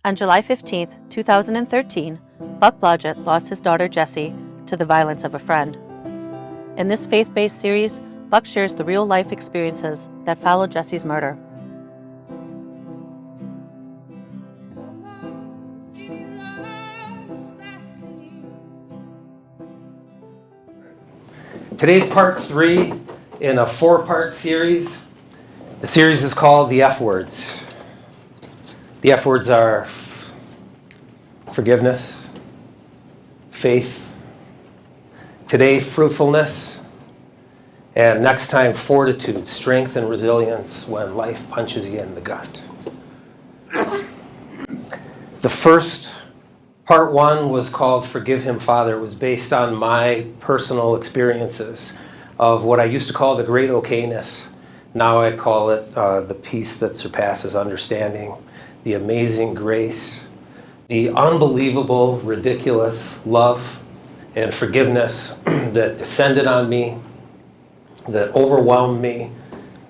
On July 15, 2013, Buck Blodgett lost his daughter Jessie to the violence of a friend. In this faith-based series, Buck shares the real-life experiences that followed Jessie's murder. Today's part 3 in a 4-part series. The series is called The F Words. The F words are forgiveness, faith, today fruitfulness, and next time fortitude, strength, and resilience when life punches you in the gut. The first part 1 was called Forgive Him, Father. It was based on my personal experiences of what I used to call the great okayness. Now I call it the peace that surpasses understanding, the amazing grace, the unbelievable, ridiculous love and forgiveness that descended on me, that overwhelmed me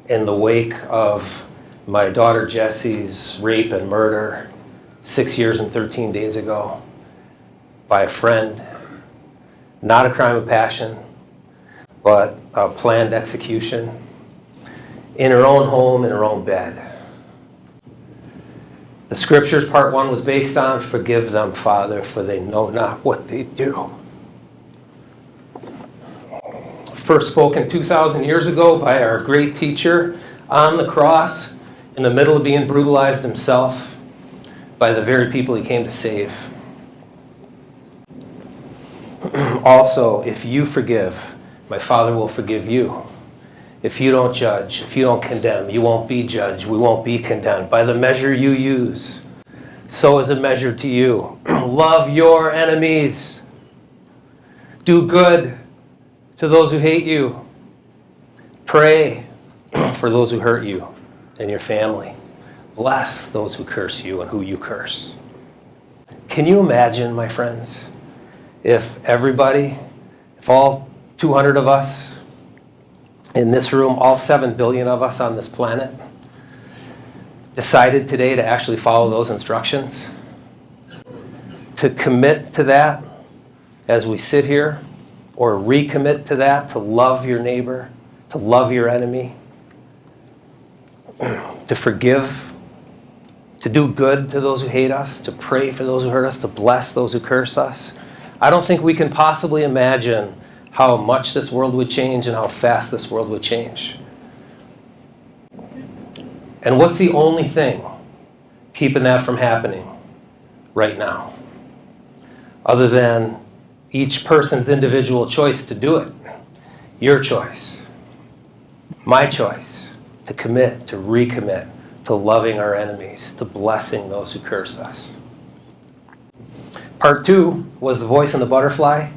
in the wake of my daughter Jessie's rape and murder 6 years and 13 days ago by a friend. Not a crime of passion, but a planned execution in her own home, in her own bed. The scriptures, part 1, was based on, Forgive them, Father, for they know not what they do. First spoken 2,000 years ago by our great teacher on the cross, in the middle of being brutalized himself by the very people he came to save. Also, if you forgive, my Father will forgive you. If you don't judge, if you don't condemn, you won't be judged, we won't be condemned. By the measure you use, so is it measured to you. Love your enemies. Do good to those who hate you. Pray for those who hurt you and your family. Bless those who curse you and who you curse. Can you imagine, my friends, if all 200 of us in this room, all 7 billion of us on this planet, decided today to actually follow those instructions? To commit to that as we sit here, or recommit to that, to love your neighbor, to love your enemy, to forgive, to do good to those who hate us, to pray for those who hurt us, to bless those who curse us. I don't think we can possibly imagine how much this world would change and how fast this world would change. And what's the only thing keeping that from happening right now? Other than each person's individual choice to do it. Your choice. My choice to commit, to recommit to loving our enemies, to blessing those who curse us. Part 2 was The Voice and the Butterfly.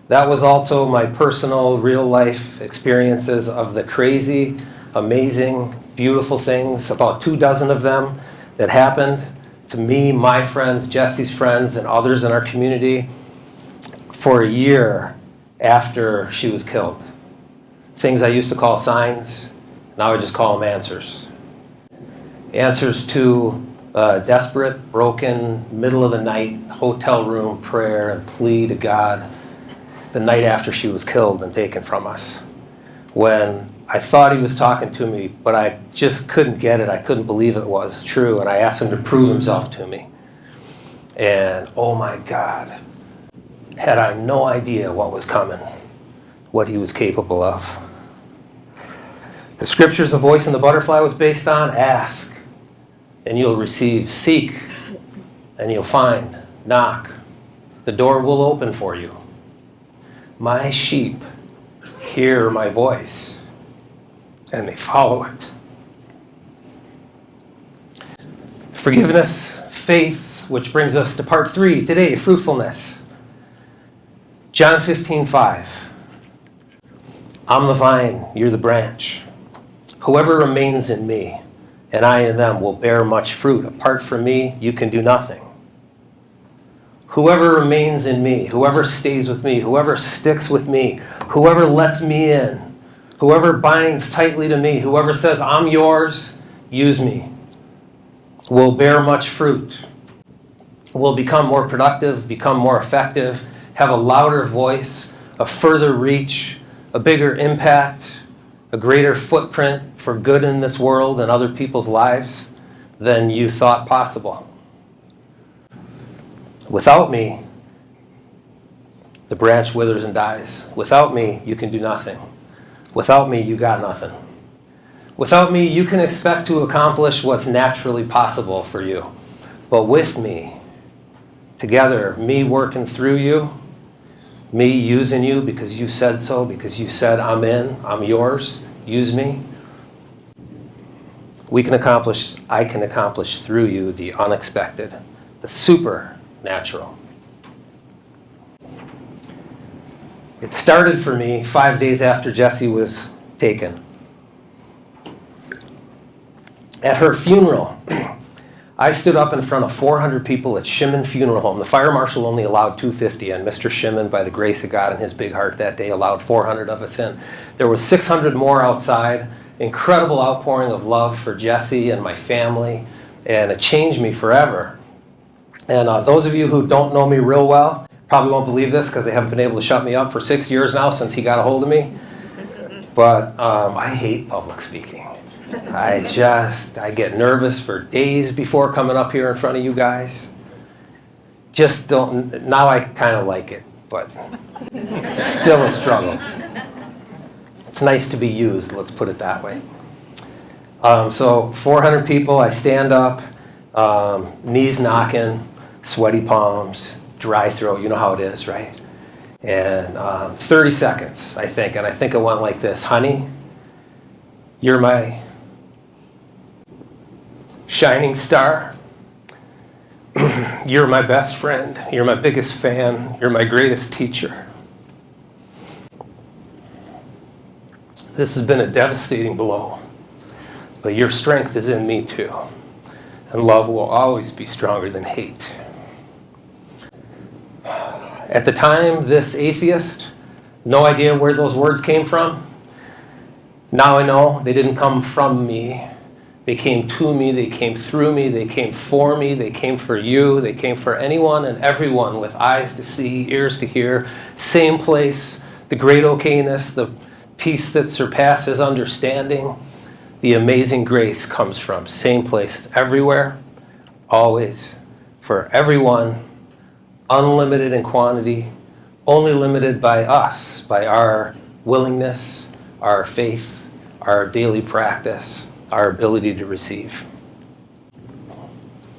That was also my personal, real-life experiences of the crazy, amazing, beautiful things, about 24 of them, that happened to me, my friends, Jessie's friends, and others in our community for a year after she was killed. Things I used to call signs, now I just call them answers. Answers to desperate, broken, middle of the night, hotel room prayer and plea to God the night after she was killed and taken from us. When I thought he was talking to me, but I just couldn't get it. I couldn't believe it was true. And I asked him to prove himself to me. And oh my God, had I no idea what was coming, what he was capable of. The scriptures, The Voice and the Butterfly, was based on, ask and you'll receive, seek and you'll find, knock, the door will open for you. My sheep hear my voice, and they follow it. Forgiveness, faith, which brings us to part 3 today, fruitfulness. John 15:5. I'm the vine, you're the branch. Whoever remains in me, and I in them, will bear much fruit. Apart from me, you can do nothing. Whoever remains in me, whoever stays with me, whoever sticks with me, whoever lets me in, whoever binds tightly to me, whoever says, I'm yours, use me, will bear much fruit. will become more productive, become more effective, have a louder voice, a further reach, a bigger impact, a greater footprint for good in this world and other people's lives than you thought possible. Without me, the branch withers and dies. Without me, you can do nothing. Without me, you got nothing. Without me, you can expect to accomplish what's naturally possible for you. But with me, together, me working through you, me using you because you said so, because you said I'm in, I'm yours, use me, I can accomplish through you the unexpected, the supernatural. It started for me 5 days after Jessie was taken. At her funeral, I stood up in front of 400 people at Shimon Funeral Home. The fire marshal only allowed 250, and Mr. Shimon, by the grace of God and his big heart that day, allowed 400 of us in. There were 600 more outside. Incredible outpouring of love for Jessie and my family, and it changed me forever. And those of you who don't know me real well probably won't believe this because they haven't been able to shut me up for 6 years now since he got a hold of me. But I hate public speaking. I get nervous for days before coming up here in front of you guys. Now I kind of like it, but it's still a struggle. It's nice to be used, let's put it that way. So 400 people, I stand up, knees knocking, sweaty palms, dry throat, you know how it is, right? And 30 seconds, I think, and I think it went like this. Honey, you're my shining star. You're my best friend. You're my biggest fan. You're my greatest teacher. This has been a devastating blow, but your strength is in me too. And love will always be stronger than hate. At the time, this atheist, no idea where those words came from. Now I know they didn't come from me. They came to me, they came through me, they came for me, they came for you, they came for anyone and everyone with eyes to see, ears to hear, same place, the great okayness, the peace that surpasses understanding, the amazing grace comes from. Same place, everywhere, always, for everyone, unlimited in quantity, only limited by us, by our willingness, our faith, our daily practice, our ability to receive.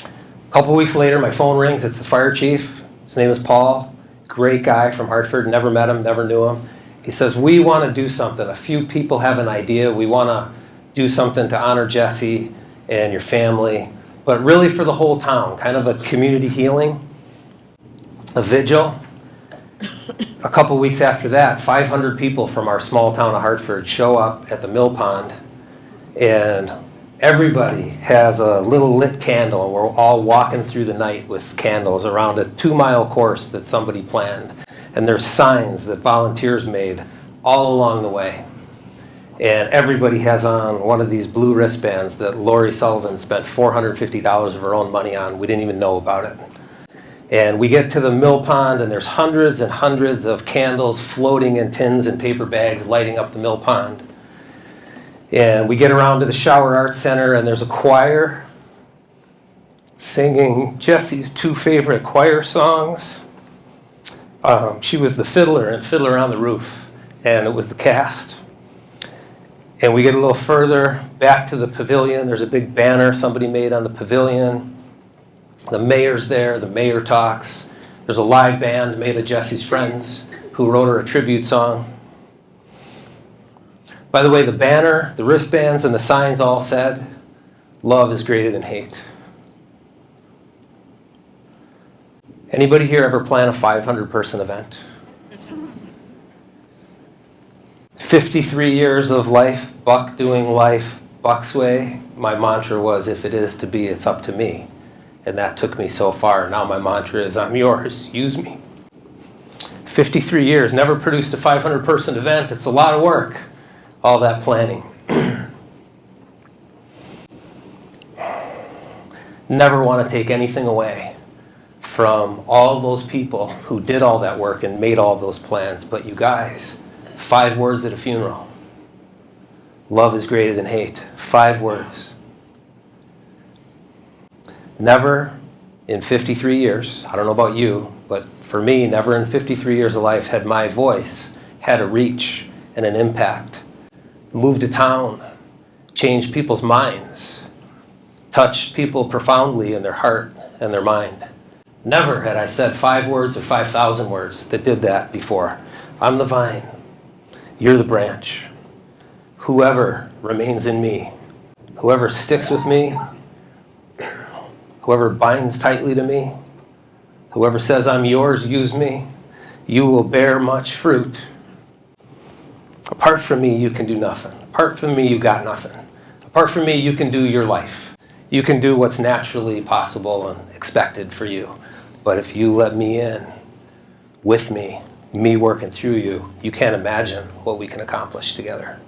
A couple weeks later, my phone rings. It's the fire chief. His name is Paul. Great guy from Hartford. Never met him, never knew him. He says, we want to do something. A few people have an idea. We want to do something to honor Jessie and your family, but really for the whole town, kind of a community healing, a vigil. A couple weeks after that, 500 people from our small town of Hartford show up at the mill pond, and everybody has a little lit candle. We're all walking through the night with candles around a 2-mile course that somebody planned. And there's signs that volunteers made all along the way. And everybody has on one of these blue wristbands that Lori Sullivan spent $450 of her own money on. We didn't even know about it. And we get to the mill pond, and there's hundreds and hundreds of candles floating in tins and paper bags lighting up the mill pond. And we get around to the Shower Arts Center, and there's a choir singing Jessie's 2 favorite choir songs. She was the fiddler in Fiddler on the Roof, and it was the cast. And we get a little further back to the pavilion. There's a big banner somebody made on the pavilion. The mayor's there. The mayor talks. There's a live band made of Jessie's friends who wrote her a tribute song. By the way, the banner, the wristbands, and the signs all said, love is greater than hate. Anybody here ever plan a 500-person event? 53 years of life, Buck doing life Buck's way. My mantra was, if it is to be, it's up to me. And that took me so far. Now my mantra is, I'm yours, use me. 53 years, never produced a 500-person event. It's a lot of work, all that planning. Never want to take anything away from all those people who did all that work and made all those plans. But you guys, 5 words at a funeral. Love is greater than hate. 5 words. Never in 53 years, I don't know about you, but for me, never in 53 years of life had my voice had a reach and an impact. Moved a town, changed people's minds, touched people profoundly in their heart and their mind. Never had I said 5 words or 5,000 words that did that before. I'm the vine. You're the branch. Whoever remains in me, whoever sticks with me, whoever binds tightly to me, whoever says I'm yours, use me, you will bear much fruit. Apart from me, you can do nothing. Apart from me, you got nothing. Apart from me, you can do your life. You can do what's naturally possible and expected for you. But if you let me in, with me working through you, you can't imagine what we can accomplish together.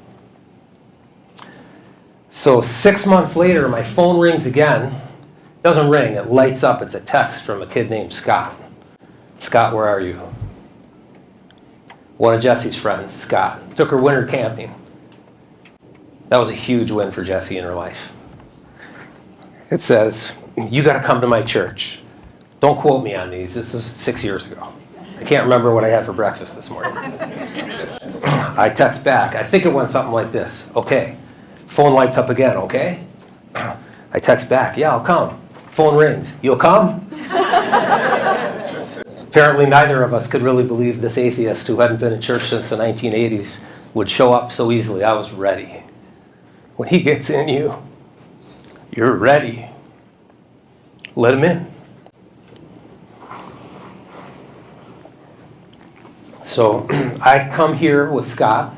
So 6 months later, my phone rings again. It doesn't ring, it lights up. It's a text from a kid named Scott. Scott, where are you? One of Jessie's friends, Scott, took her winter camping. That was a huge win for Jessie in her life. It says, you got to come to my church. Don't quote me on these. This is 6 years ago. I can't remember what I had for breakfast this morning. I text back. I think it went something like this. Okay. Phone lights up again. Okay. I text back. Yeah, I'll come. Phone rings. You'll come? Apparently neither of us could really believe this atheist who hadn't been in church since the 1980s would show up so easily. I was ready. When he gets in you, you're ready. Let him in. So I come here with Scott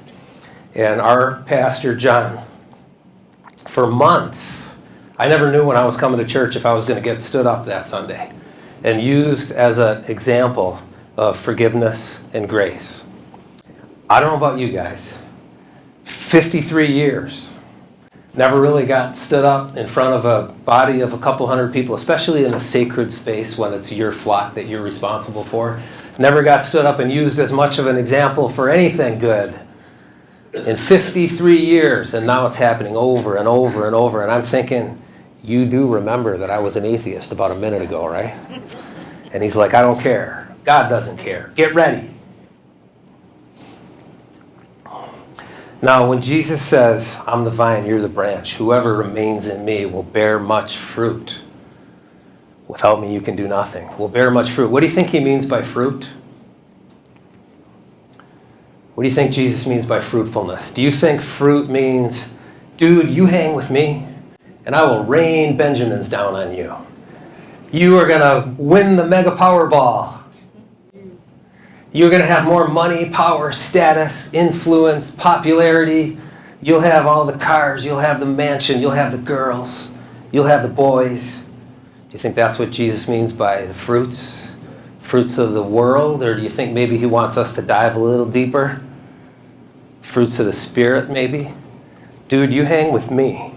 and our pastor, John. For months, I never knew when I was coming to church if I was going to get stood up that Sunday and used as an example of forgiveness and grace. I don't know about you guys. 53 years. Never really got stood up in front of a body of a couple hundred people, especially in a sacred space when it's your flock that you're responsible for. Never got stood up and used as much of an example for anything good in 53 years, and now it's happening over and over and over. And I'm thinking, you do remember that I was an atheist about a minute ago, right? And he's like, I don't care. God doesn't care. Get ready. Now, when Jesus says, I'm the vine, you're the branch, whoever remains in me will bear much fruit. Without me, you can do nothing. Will bear much fruit. What do you think he means by fruit? What do you think Jesus means by fruitfulness? Do you think fruit means, dude, you hang with me, and I will rain Benjamins down on you. You are going to win the mega Powerball. You're going to have more money, power, status, influence, popularity. You'll have all the cars. You'll have the mansion. You'll have the girls. You'll have the boys. Do you think that's what Jesus means by the fruits? Fruits of the world? Or do you think maybe he wants us to dive a little deeper? Fruits of the Spirit, maybe? Dude, you hang with me.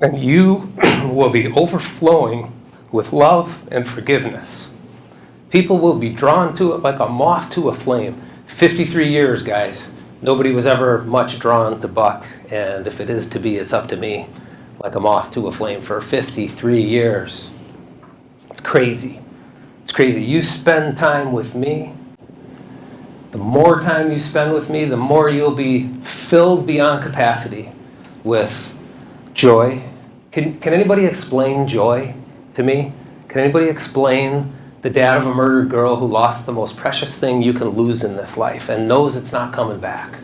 And you will be overflowing with love and forgiveness. People will be drawn to it like a moth to a flame. 53 years, guys. Nobody was ever much drawn to Buck. And if it is to be, it's up to me. Like a moth to a flame for 53 years. It's crazy. It's crazy. You spend time with me. The more time you spend with me, the more you'll be filled beyond capacity with joy. Can anybody explain joy to me? Can anybody explain the dad of a murdered girl who lost the most precious thing you can lose in this life and knows it's not coming back?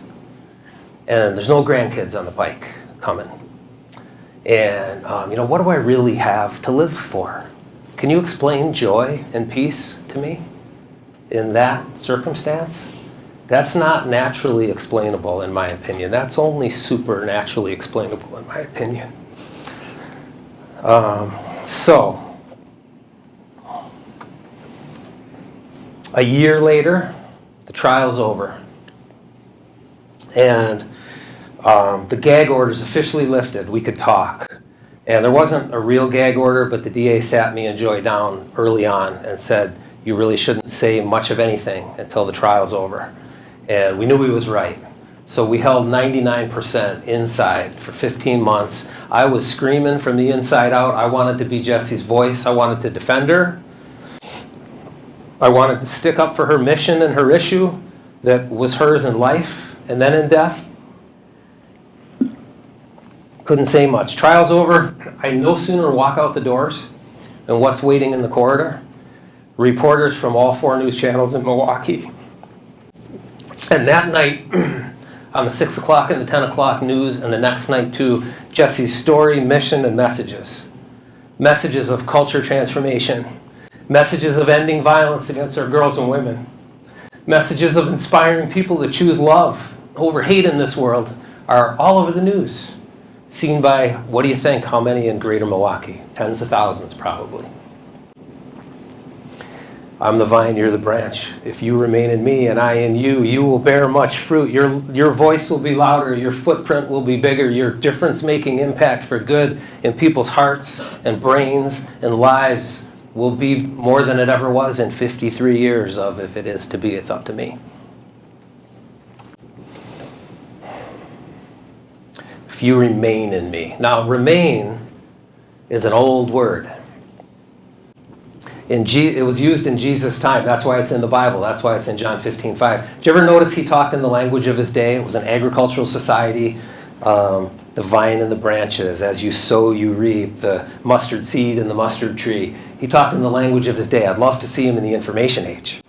And there's no grandkids on the pike coming. And, what do I really have to live for? Can you explain joy and peace to me in that circumstance? That's not naturally explainable, in my opinion. That's only supernaturally explainable, in my opinion. So, a year later, the trial's over. And the gag order's officially lifted. We could talk. And there wasn't a real gag order, but the DA sat me and Joy down early on and said, you really shouldn't say much of anything until the trial's over. And we knew he was right. So we held 99% inside for 15 months. I was screaming from the inside out. I wanted to be Jessie's voice. I wanted to defend her. I wanted to stick up for her mission and her issue that was hers in life and then in death. Couldn't say much. Trial's over. I no sooner walk out the doors than what's waiting in the corridor? Reporters from all 4 news channels in Milwaukee. And that night, on the 6 o'clock and the 10 o'clock news, and the next night too, Jessie's story, mission, and messages. Messages of culture transformation. Messages of ending violence against our girls and women. Messages of inspiring people to choose love over hate in this world are all over the news. Seen by, what do you think, how many in greater Milwaukee? Tens of thousands, probably. I'm the vine, you're the branch. If you remain in me and I in you, you will bear much fruit. Your voice will be louder, your footprint will be bigger, your difference-making impact for good in people's hearts and brains and lives will be more than it ever was in 53 years of if it is to be, it's up to me. If you remain in me. Now, remain is an old word. It was used in Jesus' time. That's why it's in the Bible. That's why it's in John 15:5. Did you ever notice he talked in the language of his day? It was an agricultural society. The vine and the branches, as you sow, you reap. The mustard seed and the mustard tree. He talked in the language of his day. I'd love to see him in the information age.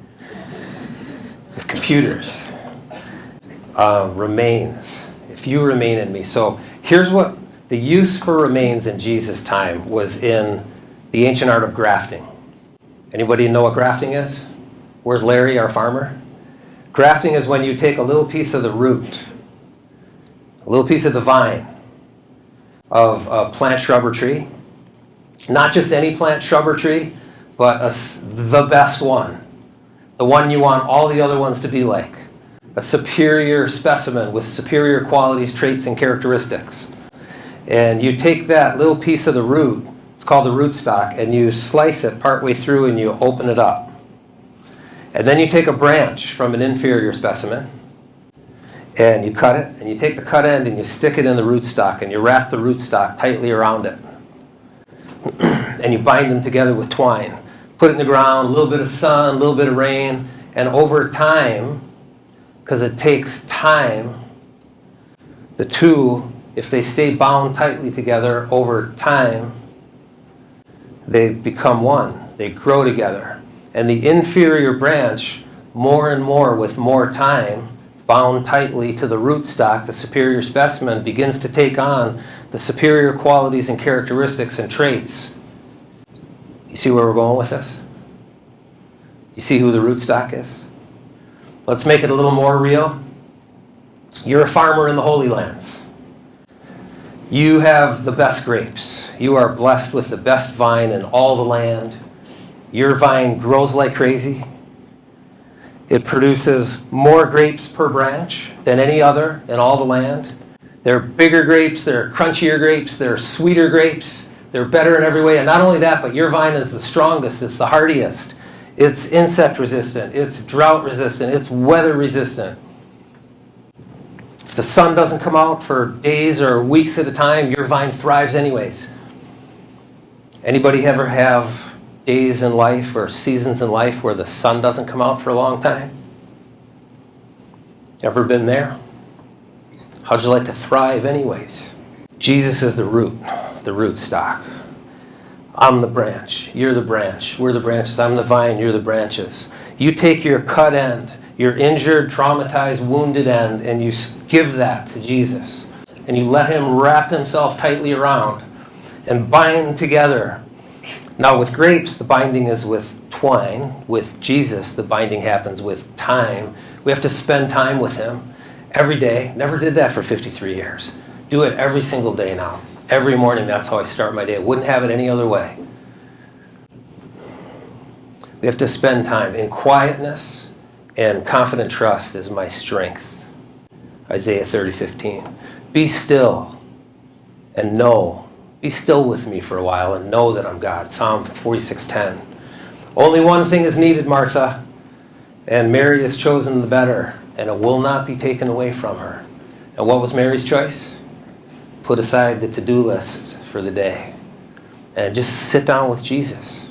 With computers. Remains. If you remain in me. So here's what the use for remains in Jesus' time was in the ancient art of grafting. Anybody know what grafting is? Where's Larry, our farmer? Grafting is when you take a little piece of the root, a little piece of the vine of a plant, shrub, or tree. Not just any plant, shrub, or tree, but the best one. The one you want all the other ones to be like. A superior specimen with superior qualities, traits, and characteristics. And you take that little piece of the root, it's called the rootstock, and you slice it partway through and you open it up. And then you take a branch from an inferior specimen and you cut it, and you take the cut end and you stick it in the rootstock and you wrap the rootstock tightly around it. And you bind them together with twine. Put it in the ground, a little bit of sun, a little bit of rain, and over time, because it takes time, the two, if they stay bound tightly together over time, they become one. They grow together. And the inferior branch, more and more with more time, bound tightly to the rootstock, the superior specimen, begins to take on the superior qualities and characteristics and traits. You see where we're going with this? You see who the rootstock is? Let's make it a little more real. You're a farmer in the Holy Lands. You have the best grapes. You are blessed with the best vine in all the land. Your vine grows like crazy. It produces more grapes per branch than any other in all the land. They're bigger grapes, they're crunchier grapes, they're sweeter grapes. They're better in every way. And not only that, but your vine is the strongest, it's the hardiest. It's insect resistant, it's drought resistant, it's weather resistant. If the sun doesn't come out for days or weeks at a time, your vine thrives anyways. Anybody ever have days in life or seasons in life where the sun doesn't come out for a long time? Ever been there? How'd you like to thrive anyways? Jesus is the root stock. I'm the branch, you're the branch, we're the branches, I'm the vine, you're the branches. You take your cut end, your injured, traumatized, wounded end, and you give that to Jesus. And you let him wrap himself tightly around and bind together. Now with grapes, the binding is with twine. With Jesus, the binding happens with time. We have to spend time with him every day. Never did that for 53 years. Do it every single day now. Every morning, that's how I start my day. I wouldn't have it any other way. We have to spend time in quietness, and confident trust is my strength. Isaiah 30:15. Be still and know Be still with me for a while and know that I'm God. Psalm 46:10. Only one thing is needed, Martha, and Mary has chosen the better, and it will not be taken away from her. And what was Mary's choice? Put aside the to-do list for the day and just sit down with Jesus.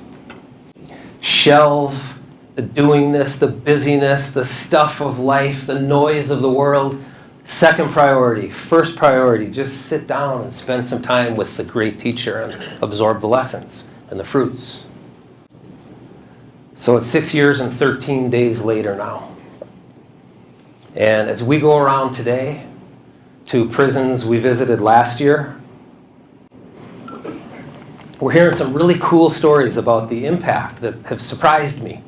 Shelve the doingness, the busyness, the stuff of life, the noise of the world. Second priority. First priority, just sit down and spend some time with the great teacher and absorb the lessons and the fruits. So it's 6 years and 13 days later now. And as we go around today to prisons we visited last year, we're hearing some really cool stories about the impact that have surprised me,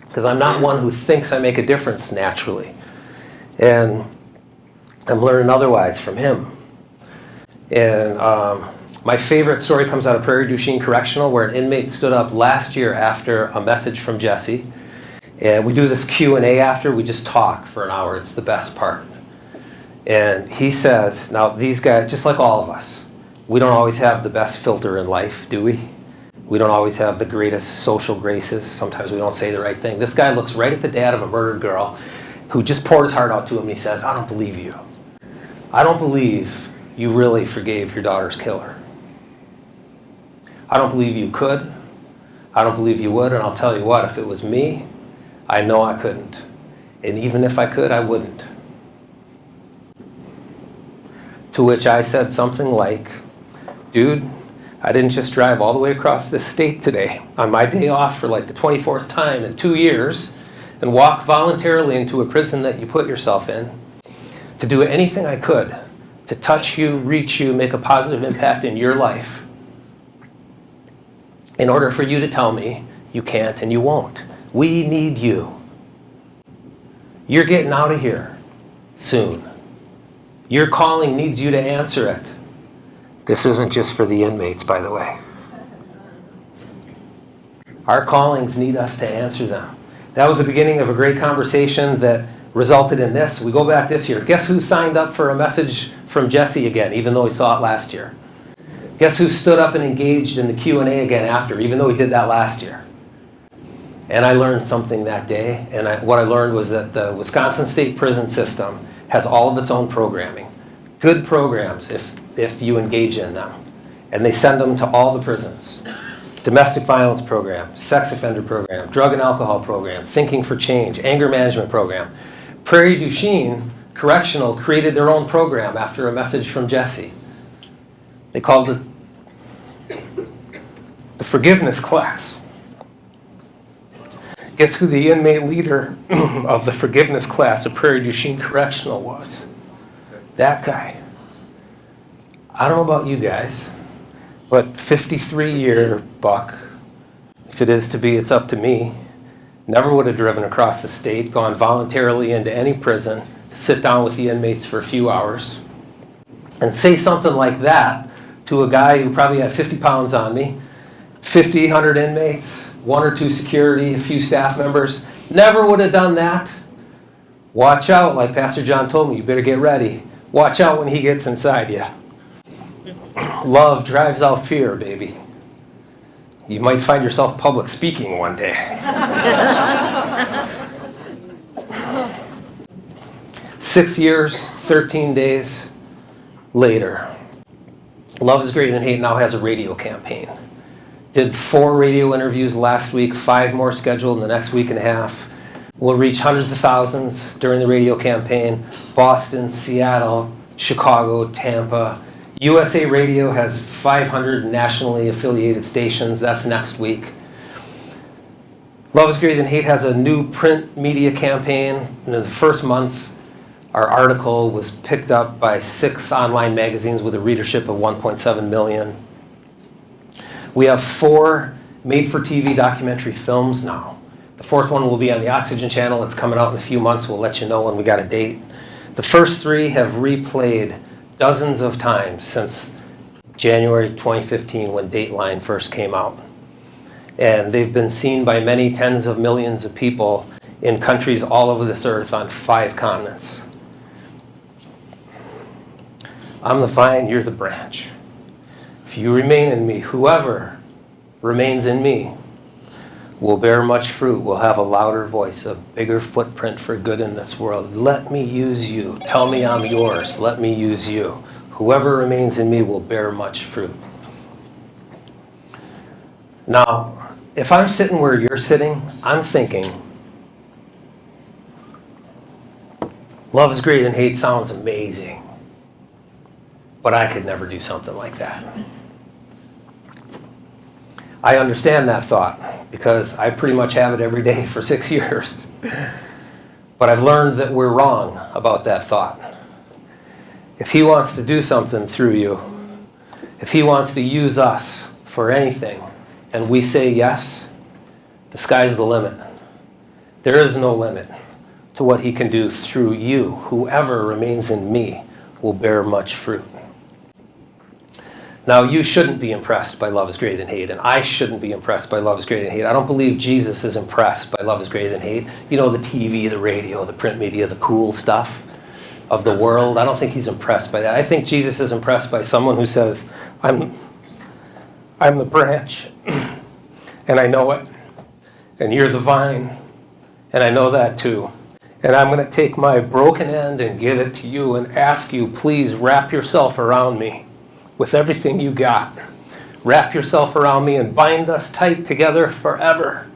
because I'm not one who thinks I make a difference naturally. And I'm learning otherwise from him. And my favorite story comes out of Prairie du Chien Correctional, where an inmate stood up last year after a message from Jessie. And we do this Q&A after. We just talk for an hour. It's the best part. And he says, now these guys, just like all of us, we don't always have the best filter in life, do we? We don't always have the greatest social graces. Sometimes we don't say the right thing. This guy looks right at the dad of a murdered girl who just poured his heart out to him. He says, I don't believe you. I don't believe you really forgave your daughter's killer. I don't believe you could. I don't believe you would. And I'll tell you what, if it was me, I know I couldn't. And even if I could, I wouldn't. To which I said something like, dude, I didn't just drive all the way across this state today on my day off for like the 24th time in 2 years and walk voluntarily into a prison that you put yourself in to do anything I could to touch you, reach you, make a positive impact in your life, in order for you to tell me you can't and you won't. We need you. You're getting out of here soon. Your calling needs you to answer it. This isn't just for the inmates, by the way. Our callings need us to answer them. That was the beginning of a great conversation that resulted in this. We go back this year. Guess who signed up for a message from Jessie again, even though he saw it last year? Guess who stood up and engaged in the Q&A again after, even though he did that last year? And I learned something that day. And what I learned was that the Wisconsin State Prison System has all of its own programming. Good programs if you engage in them. And they send them to all the prisons. Domestic violence program, sex offender program, drug and alcohol program, thinking for change, anger management program. Prairie du Chien Correctional created their own program after a message from Jessie. They called it the forgiveness class. Guess who the inmate leader of the forgiveness class at Prairie du Chien Correctional was? That guy. I don't know about you guys, but 53-year buck, if it is to be, it's up to me, never would have driven across the state, gone voluntarily into any prison to sit down with the inmates for a few hours and say something like that to a guy who probably had 50 pounds on me, 50, 100 inmates, 1 or 2 security, a few staff members. Never would have done that. Watch out, like Pastor John told me, you better get ready. Watch out when he gets inside you. Love drives out fear, baby. You might find yourself public speaking one day. 6 years, 13 days later, Love is Greater Than Hate now has a radio campaign. Did 4 radio interviews last week, 5 more scheduled in the next week and a half. We'll reach hundreds of thousands during the radio campaign. Boston, Seattle, Chicago, Tampa. USA Radio has 500 nationally affiliated stations. That's next week. Love is Greater Than Hate has a new print media campaign. In the first month, our article was picked up by 6 online magazines with a readership of 1.7 million. We have 4 made-for-TV documentary films now. The 4th one will be on the Oxygen Channel. It's coming out in a few months. We'll let you know when we got a date. The first 3 have replayed dozens of times since January 2015 when Dateline first came out. And they've been seen by many tens of millions of people in countries all over this earth on 5 continents. I'm the vine, you're the branch. If If you remain in me, whoever remains in me will bear much fruit, will have a louder voice, a bigger footprint for good in this world. Let me use you. Tell me I'm yours. Let me use you. Whoever remains in me will bear much fruit. Now, if I'm sitting where you're sitting, I'm thinking, love is great and hate sounds amazing, but I could never do something like that. I understand that thought because I pretty much have it every day for 6 years. But I've learned that we're wrong about that thought. If he wants to do something through you, if he wants to use us for anything, and we say yes, the sky's the limit. There is no limit to what he can do through you. Whoever remains in me will bear much fruit. Now, you shouldn't be impressed by love is greater than hate, and I shouldn't be impressed by love is greater than hate. I don't believe Jesus is impressed by love is greater than hate. You know, the TV, the radio, the print media, the cool stuff of the world. I don't think he's impressed by that. I think Jesus is impressed by someone who says, I'm the branch, and I know it, and you're the vine, and I know that too. And I'm going to take my broken end and give it to you and ask you, please wrap yourself around me with everything you got. Wrap yourself around me and bind us tight together forever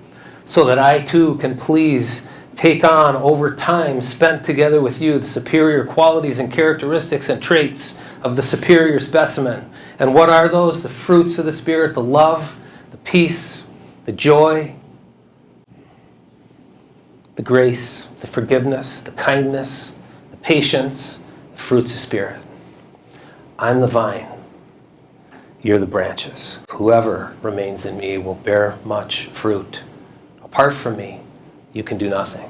so that I too can please take on over time spent together with you the superior qualities and characteristics and traits of the superior specimen. And what are those? The fruits of the Spirit, the love, the peace, the joy, the grace, the forgiveness, the kindness, the patience, the fruits of Spirit. I'm the vine. You're the branches. Whoever remains in me will bear much fruit. Apart from me, you can do nothing.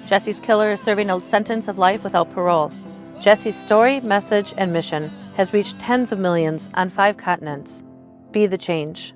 Jessie's killer is serving a sentence of life without parole. Jessie's story, message, and mission has reached tens of millions on 5 continents. Be the change.